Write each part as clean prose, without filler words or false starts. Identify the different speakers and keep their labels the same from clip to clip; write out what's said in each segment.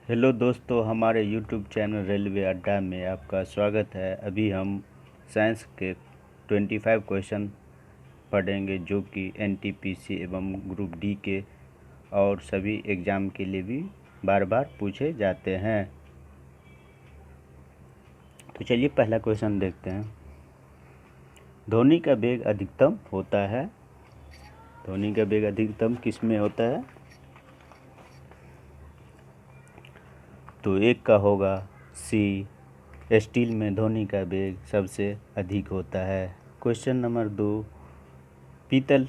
Speaker 1: Hello दोस्तों, हमारे YouTube channel railway अड्डा में आपका स्वागत है। अभी हम साइंस के 25 क्वेश्चन पढ़ेंगे जो कि एनटीपीसी एवं ग्रुप डी के और सभी एग्ज़ाम के लिए भी बार बार पूछे जाते हैं। तो चलिए पहला क्वेश्चन देखते हैं। ध्वनि का वेग अधिकतम होता है। ध्वनि का वेग अधिकतम किस में होता है? तो एक का होगा सी, स्टील में ध्वनि का वेग सबसे अधिक होता है। क्वेश्चन नंबर 2, पीतल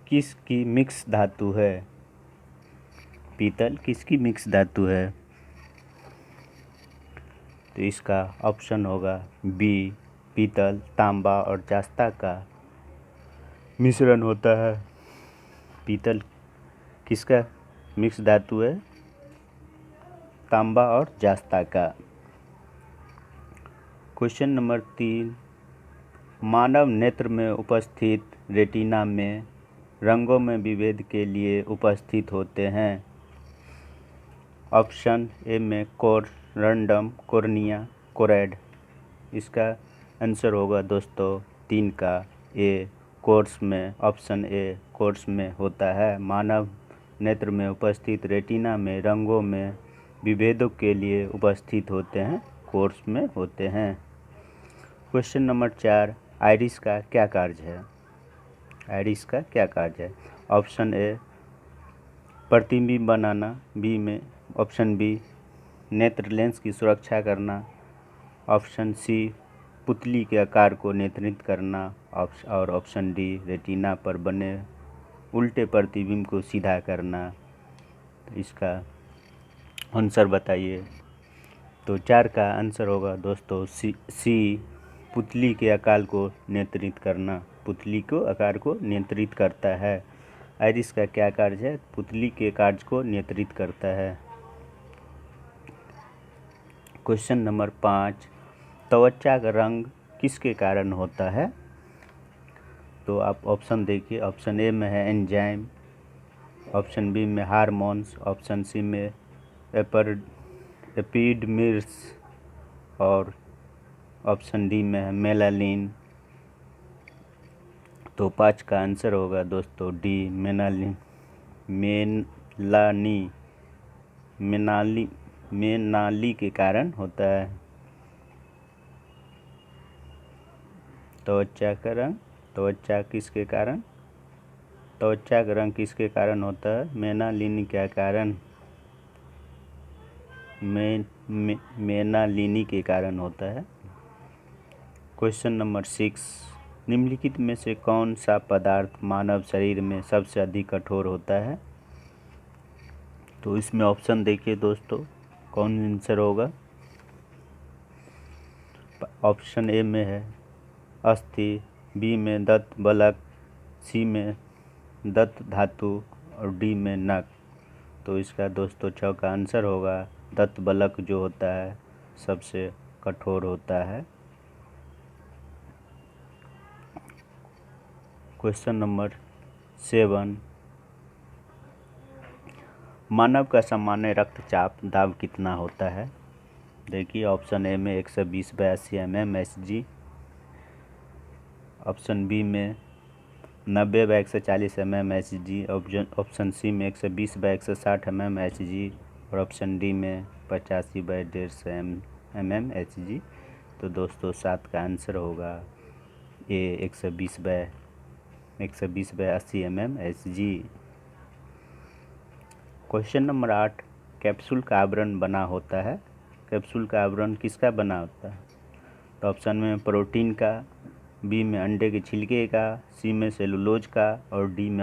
Speaker 1: किसकी मिक्स धातु है? पीतल किसकी मिक्स धातु है? तो इसका ऑप्शन होगा बी, पीतल तांबा और जस्ता का मिश्रण होता है। पीतल किसका मिक्स धातु है? तांबा और जस्ता का। क्वेश्चन नंबर 3, मानव नेत्र में उपस्थित रेटिना में रंगों में विभेद के लिए उपस्थित होते हैं। ऑप्शन ए में कोर, रैंडम, कॉर्निया, कोरैड। इसका आंसर होगा दोस्तों 3 का ए, कोर्स में। ऑप्शन ए कोर्स में होता है। मानव नेत्र में उपस्थित रेटिना में रंगों में विभेदों के लिए उपस्थित होते हैं, कोर्स में होते हैं। क्वेश्चन नंबर 4, आइरिस का क्या कार्य है? आइरिस का क्या कार्य है? ऑप्शन ए प्रतिबिंब बनाना, बी में ऑप्शन बी नेत्र लेंस की सुरक्षा करना, ऑप्शन सी पुतली के आकार को नियंत्रित करना, और ऑप्शन डी रेटिना पर बने उल्टे प्रतिबिंब को सीधा करना। तो इसका आंसर बताइए। तो 4 का आंसर होगा दोस्तों सी, पुतली के आकार को नियंत्रित करना। पुतली को आकार को नियंत्रित करता है। आइरिस का क्या कार्य है? पुतली के कार्य को नियंत्रित करता है। क्वेश्चन नंबर 5, त्वचा का रंग किसके कारण होता है? तो आप ऑप्शन देखिए। ऑप्शन ए में है एंजाइम, ऑप्शन बी में हार्मोन्स, ऑप्शन सी में एपिडर्मिस और ऑप्शन डी में है मेलानिन। तो 5 का आंसर होगा दोस्तों डी, मेलानिन। मेनाली के कारण होता है। त्वचा का रंग, त्वचा किसके कारण, त्वचा का रंग किसके कारण होता है? मेनालिनी के कारण, मेनालिनी के कारण होता है। क्वेश्चन नंबर 6, निम्नलिखित में से कौन सा पदार्थ मानव शरीर में सबसे अधिक कठोर होता है? तो इसमें ऑप्शन देखिए दोस्तों, कौन आंसर होगा। ऑप्शन ए में है अस्थि, बी में दंत बलक, सी में दंत धातु और डी में नख। तो इसका दोस्तों 6 का आंसर होगा दंत बलक जो होता है सबसे कठोर होता है। क्वेश्चन नंबर 7, मानव का सामान्य रक्तचाप दाब कितना होता है? देखिए ऑप्शन ए में 120/80 mmHg, ऑप्शन बी में 90/140 mmHg, ऑप्शन सी में 120/160 mmHg और ऑप्शन डी में 85/150 mmHg। तो दोस्तों 7 का आंसर होगा ए, 120/80 mmHg। क्वेश्चन नंबर 8, कैप्सूल का आवरण बना होता है। कैप्सूल का आवरण किसका बना होता है? तो ऑप्शन में प्रोटीन का, बी में अंडे के छिलके का, सी में सेलुलोज का और डी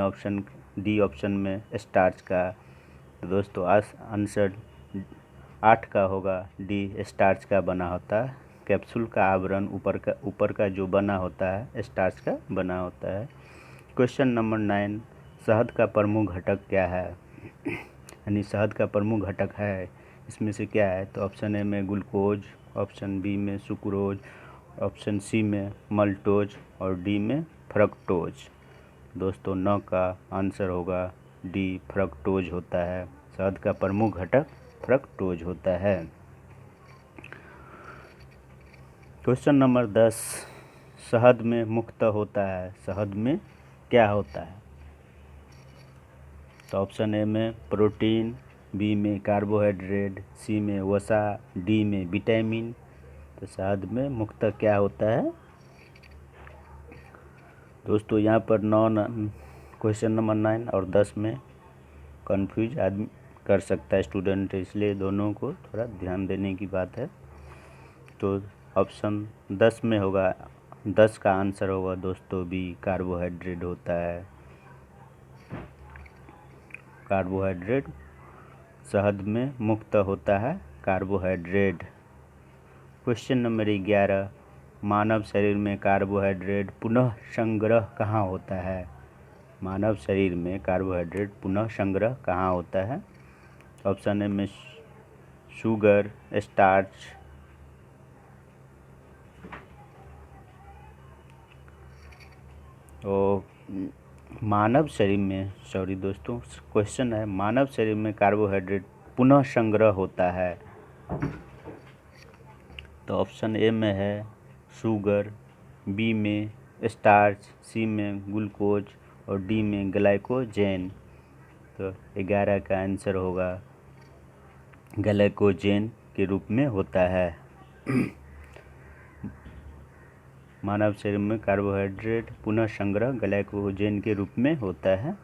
Speaker 1: ऑप्शन में स्टार्च का। तो दोस्तों आंसर 8 का होगा डी, स्टार्च का बना होता है। कैप्सूल का आवरण ऊपर का जो बना होता है स्टार्च का बना होता है। क्वेश्चन नंबर 9, शहद का प्रमुख घटक क्या है? यानी शहद का प्रमुख घटक है इसमें से क्या है? तो ऑप्शन ए में ग्लूकोज, ऑप्शन बी में सुक्रोज, ऑप्शन सी में मल्टोज और डी में फ्रक्टोज। दोस्तों 9 का आंसर होगा डी, फ्रक्टोज होता है शहद का प्रमुख घटक फ्रक्टोज होता है। क्वेश्चन नंबर 10, शहद में मुख्यतः होता है। शहद में क्या होता है? तो ऑप्शन ए में प्रोटीन, बी में कार्बोहाइड्रेट, सी में वसा, डी में विटामिन। तो शहद में मुख्यतः क्या होता है? दोस्तों यहाँ पर क्वेश्चन नंबर 9 और 10 में कंफ्यूज आदमी कर सकता है स्टूडेंट, इसलिए दोनों को थोड़ा ध्यान देने की बात है। तो ऑप्शन 10 में होगा, 10 का आंसर होगा दोस्तों बी, कार्बोहाइड्रेट होता है। कार्बोहाइड्रेट, शहद में मुख्यतः होता है कार्बोहाइड्रेट। क्वेश्चन नंबर 11, मानव शरीर में कार्बोहाइड्रेट पुनः संग्रह कहाँ होता है? मानव शरीर में कार्बोहाइड्रेट पुनः संग्रह कहाँ होता है? ऑप्शन ए में शुगर, स्टार्च, और मानव शरीर में, सॉरी दोस्तों, क्वेश्चन है मानव शरीर में कार्बोहाइड्रेट पुनः संग्रह होता है। तो ऑप्शन ए में है शुगर, बी में स्टार्च, सी में ग्लूकोज और डी में ग्लाइकोजेन। तो 11 का आंसर होगा ग्लाइकोजेन के रूप में होता है। मानव शरीर में कार्बोहाइड्रेट पुनः संग्रह ग्लाइकोजेन के रूप में होता है।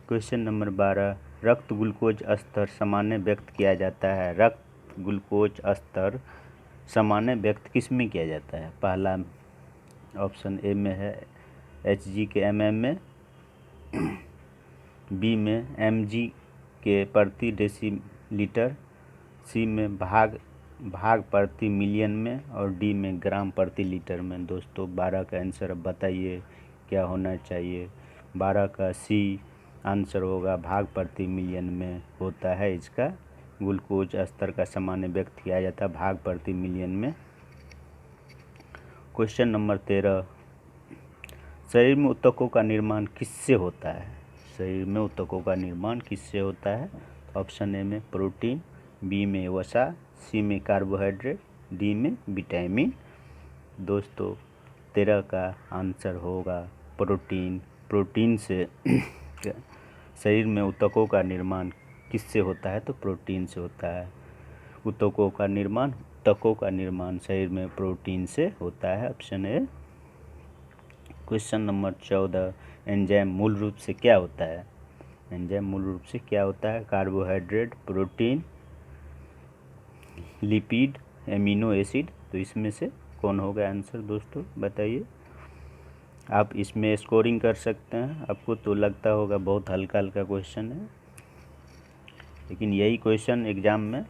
Speaker 1: क्वेश्चन नंबर 12, रक्त ग्लूकोज स्तर सामान्य व्यक्त किया जाता है। रक्त ग्लूकोज स्तर सामान्य व्यक्त किस में किया जाता है? पहला ऑप्शन ए में है Hg के mm में, बी में mg के प्रति डेसीलीटर, सी में भाग प्रति मिलियन में और डी में ग्राम प्रति लीटर में। दोस्तों 12 का आंसर अब बताइए क्या होना चाहिए? 12 का सी आंसर होगा, भाग प्रति मिलियन में होता है इसका। ग्लूकोज स्तर का सामान्य व्यक्त किया जाता है भाग प्रति मिलियन में। क्वेश्चन नंबर 13, शरीर में ऊतकों का निर्माण किससे होता है? शरीर में ऊतकों का निर्माण किससे होता है? ऑप्शन ए में प्रोटीन, बी में वसा, सी में कार्बोहाइड्रेट, डी में विटामिन। दोस्तों 13 का आंसर होगा प्रोटीन। प्रोटीन से शरीर में ऊतकों का निर्माण किससे होता है? तो प्रोटीन से होता है। ऊतकों का निर्माण शरीर में प्रोटीन से होता है, option A. Question number 14, enzyme मूल रूप से क्या होता है? एंजाइम मूल रूप से क्या होता है? Carbohydrate, protein, lipid, amino acid. तो इसमें से कौन होगा आंसर? दोस्तों बताइए। आप इसमें स्कोरिंग कर सकते हैं। आपको तो लगता होगा बहुत हल्का हल्का क्वेश्चन है, लेकिन यही क्वेश्चन एग्ज़ाम में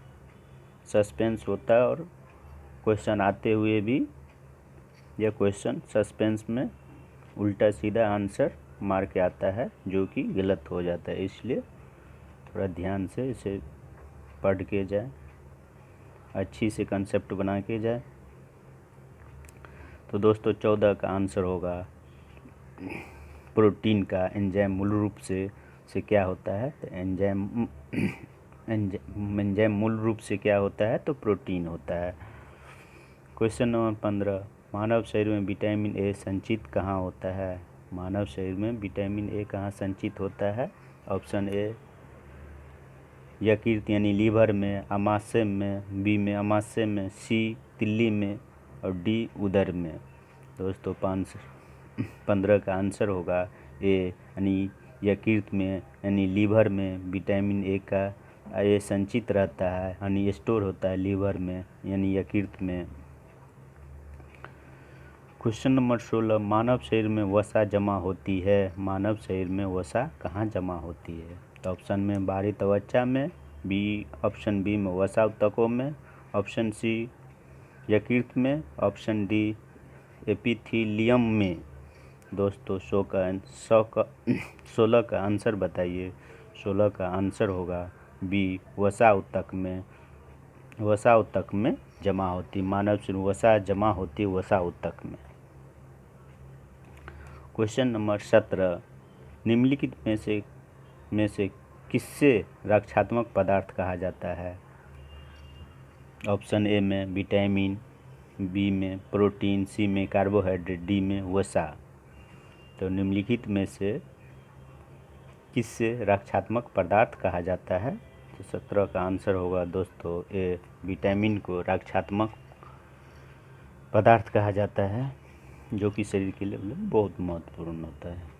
Speaker 1: सस्पेंस होता है और क्वेश्चन आते हुए भी यह क्वेश्चन सस्पेंस में उल्टा सीधा आंसर मार के आता है, जो कि गलत हो जाता है। इसलिए थोड़ा ध्यान से इसे पढ़ के जाए, अच्छी से कंसेप्ट बना के जाए। तो दोस्तों 14 का आंसर होगा प्रोटीन का एंजाइम मूल रूप से क्या होता है? तो एंजाइम मूल रूप से क्या होता है? तो प्रोटीन होता है। क्वेश्चन नंबर 15, मानव शरीर में विटामिन ए संचित कहाँ होता है? मानव शरीर में विटामिन ए कहाँ संचित होता है? ऑप्शन ए यकृत यानी लीवर में, आमाशय में, बी में आमाशय में, सी तिल्ली में और डी उदर में। दोस्तों 15 का आंसर होगा ए यानी यकृत में यानी लीवर में विटामिन ए का ये संचित रहता है यानी स्टोर होता है लीवर में यानी यकृत में। क्वेश्चन नंबर 16, मानव शरीर में वसा जमा होती है। मानव शरीर में वसा कहाँ जमा होती है? तो ऑप्शन में बाहरी त्वचा में, ऑप्शन बी में वसा ऊतकों में, ऑप्शन सी यकृत में, ऑप्शन डी एपिथीलियम में। दोस्तों 16 का आंसर बताइए। 16 का आंसर होगा बी, वसा ऊतक में। वसा ऊतक में जमा होती, मानव शरीर वसा जमा होती है वसा ऊतक में। क्वेश्चन नंबर 17, निम्नलिखित में से किससे रक्षात्मक पदार्थ कहा जाता है? ऑप्शन ए में विटामिन, बी में प्रोटीन, सी में कार्बोहाइड्रेट, डी में वसा। तो निम्नलिखित में से किससे रक्षात्मक पदार्थ कहा जाता है? तो 17 का आंसर होगा दोस्तों ए, विटामिन को रक्षात्मक पदार्थ कहा जाता है, जो कि शरीर के लिए बहुत महत्वपूर्ण होता है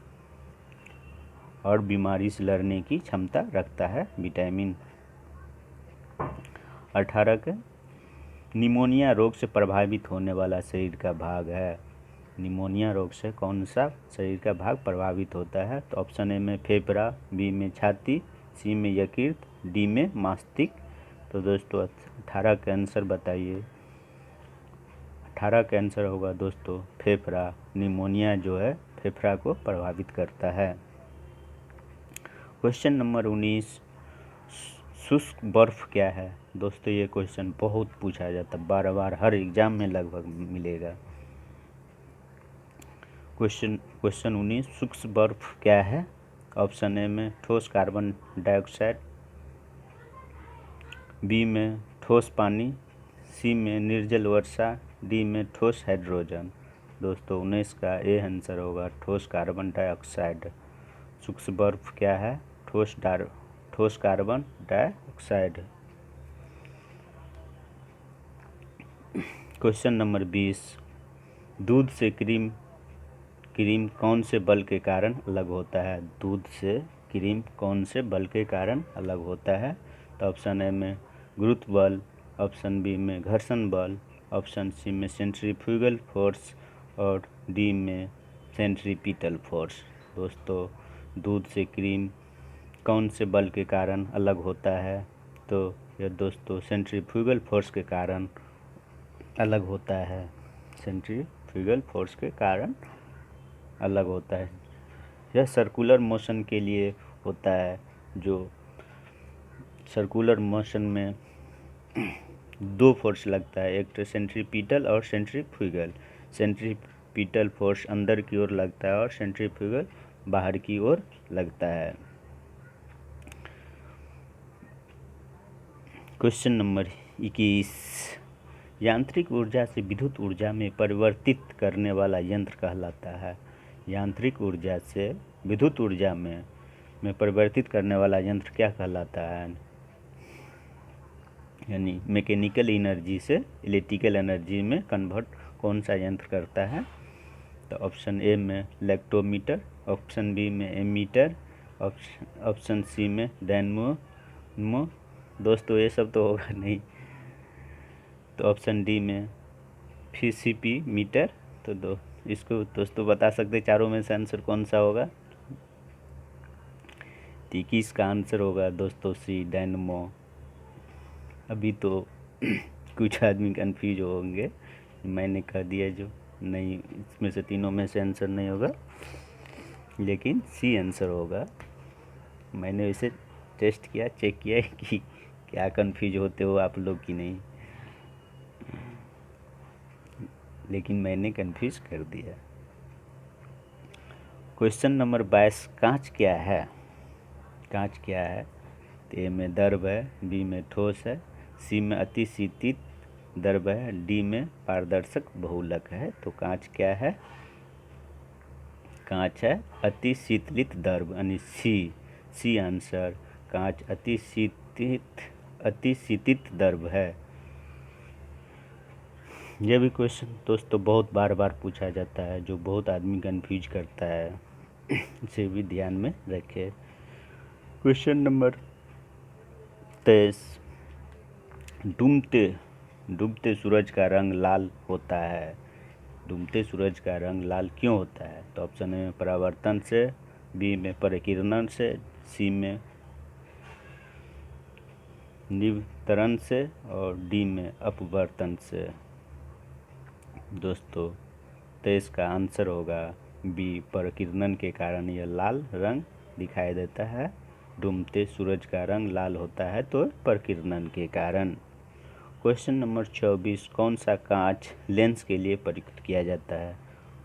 Speaker 1: और बीमारी से लड़ने की क्षमता रखता है विटामिन। 18 का निमोनिया रोग से प्रभावित होने वाला शरीर का भाग है। निमोनिया रोग से कौन सा शरीर का भाग प्रभावित होता है? तो ऑप्शन ए में फेफड़ा, बी में छाती, सी में यकृत, डी में मस्तिष्क। तो दोस्तों 18 का आंसर बताइए। 18 का आंसर होगा दोस्तों फेफड़ा। निमोनिया जो है फेफड़ा को प्रभावित करता है। क्वेश्चन नंबर 19, शुष्क बर्फ क्या है? दोस्तों ये क्वेश्चन बहुत पूछा जाता है, बार बार हर एग्जाम में लगभग मिलेगा। क्वेश्चन 19, शुष्क बर्फ क्या है? ऑप्शन ए में ठोस कार्बन डाइऑक्साइड, बी में ठोस पानी, सी में निर्जल वर्षा, डी में ठोस हाइड्रोजन। दोस्तों 19 का ए आंसर होगा ठोस कार्बन डाइऑक्साइड। शुष्क बर्फ क्या है? ठोस कार्बन डाइऑक्साइड। क्वेश्चन नंबर 20, दूध से क्रीम कौन से बल के कारण अलग होता है? दूध से क्रीम कौन से बल के कारण अलग होता है? तो ऑप्शन ए में गुरुत्व बल, ऑप्शन बी में घर्षण बल, ऑप्शन सी में सेंट्रीफ्यूगल फोर्स और डी में सेंट्रीपिटल फोर्स। दोस्तों दूध से क्रीम कौन से बल के कारण अलग होता है? तो यह दोस्तों सेंट्रीफ्यूगल फोर्स के कारण अलग होता है। सेंट्रीफ्यूगल फोर्स के कारण अलग होता है। यह सर्कुलर मोशन के लिए होता है, जो सर्कुलर मोशन में दो फोर्स लगता है, एक तो सेंट्रीपिटल और सेंट्रीफ्यूगल। सेंट्रीपिटल फोर्स अंदर की ओर लगता है और सेंट्रीफ्यूगल बाहर की ओर लगता है। क्वेश्चन नंबर 21, यांत्रिक ऊर्जा से विद्युत ऊर्जा में परिवर्तित करने वाला यंत्र कहलाता है। यांत्रिक ऊर्जा से विद्युत ऊर्जा में परिवर्तित करने वाला यंत्र क्या कहलाता है? यानी मैकेनिकल एनर्जी से इलेक्ट्रिकल एनर्जी में कन्वर्ट कौन सा यंत्र करता है? तो ऑप्शन ए में इलेक्ट्रोमीटर, ऑप्शन बी में एमीटर, ऑप्शन सी में डायनेमो। दोस्तों ये सब तो होगा नहीं, तो ऑप्शन डी में सीपी मीटर। तो इसको दोस्तों बता सकते चारों में से आंसर कौन सा होगा? 21 का आंसर होगा दोस्तों सी, डायनेमो। अभी तो कुछ आदमी कंफ्यूज होंगे, मैंने कह दिया जो नहीं, इसमें से तीनों में से आंसर नहीं होगा, लेकिन सी आंसर होगा। मैंने इसे टेस्ट किया, चेक किया कि क्या कंफ्यूज होते हो आप लोग कि नहीं, लेकिन मैंने कंफ्यूज कर दिया। क्वेश्चन नंबर 22, कांच क्या है? कांच क्या है? तो ए में द्रव है, बी में ठोस है, सी में अति शीतित द्रव है, डी में पारदर्शक बहुलक है। तो कांच क्या है? कांच है अति शीतलित द्रव, यानी सी आंसर। कांच अति शीतित द्रव है। यह भी क्वेश्चन दोस्तों बहुत बार पूछा जाता है, जो बहुत आदमी कंफ्यूज करता है, इसे भी ध्यान में रखें। क्वेश्चन नंबर 23, डूबते सूरज का रंग लाल होता है। डूबते सूरज का रंग लाल क्यों होता है? तो ऑप्शन ए में परावर्तन से, बी में परिकिरण से, सी में निवर्तन से और डी में अपवर्तन से। दोस्तों 23 का आंसर होगा बी, परिकिरण के कारण यह लाल रंग दिखाई देता है। डूबते सूरज का रंग लाल होता है तो परिकिरण के कारण। क्वेश्चन नंबर 24, कौन सा कांच लेंस के लिए प्रयुक्त किया जाता है?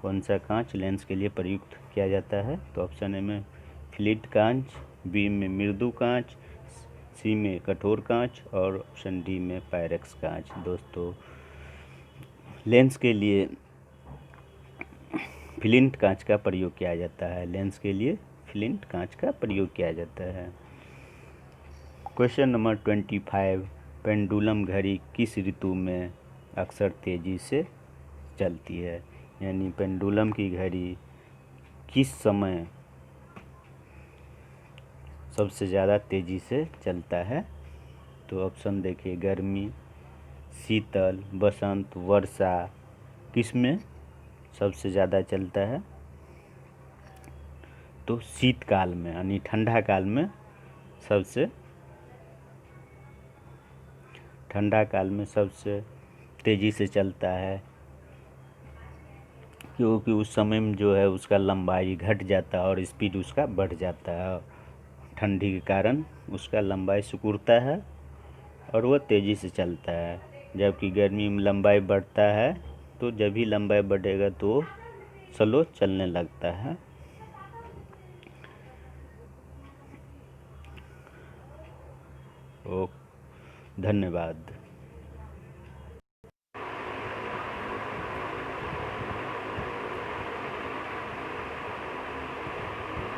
Speaker 1: कौन सा कांच लेंस के लिए प्रयुक्त किया जाता है? तो ऑप्शन ए में फ्लिट कांच, बी में मृदु कांच, सी में कठोर कांच और ऑप्शन डी में पायरेक्स कांच। दोस्तों लेंस के लिए फ्लिंट कांच का प्रयोग किया जाता है। लेंस के लिए फ्लिंट कांच का प्रयोग किया जाता है। क्वेश्चन नंबर 25, पेंडुलम घड़ी किस ऋतु में अक्सर तेजी से चलती है? यानी पेंडुलम की घड़ी किस समय सबसे ज़्यादा तेज़ी से चलता है? तो ऑप्शन देखिए, गर्मी, शीतल, बसंत, वर्षा, किस में सबसे ज़्यादा चलता है? तो शीतकाल में, यानी ठंडा काल में सबसे तेज़ी से चलता है, क्योंकि उस समय में जो है उसका लंबाई घट जाता है और स्पीड उसका बढ़ जाता है। ठंडी के कारण उसका लंबाई सिकुड़ता है और वह तेज़ी से चलता है। जबकि गर्मी में लंबाई बढ़ता है, तो जब भी लंबाई बढ़ेगा तो स्लो चलने लगता है। धन्यवाद।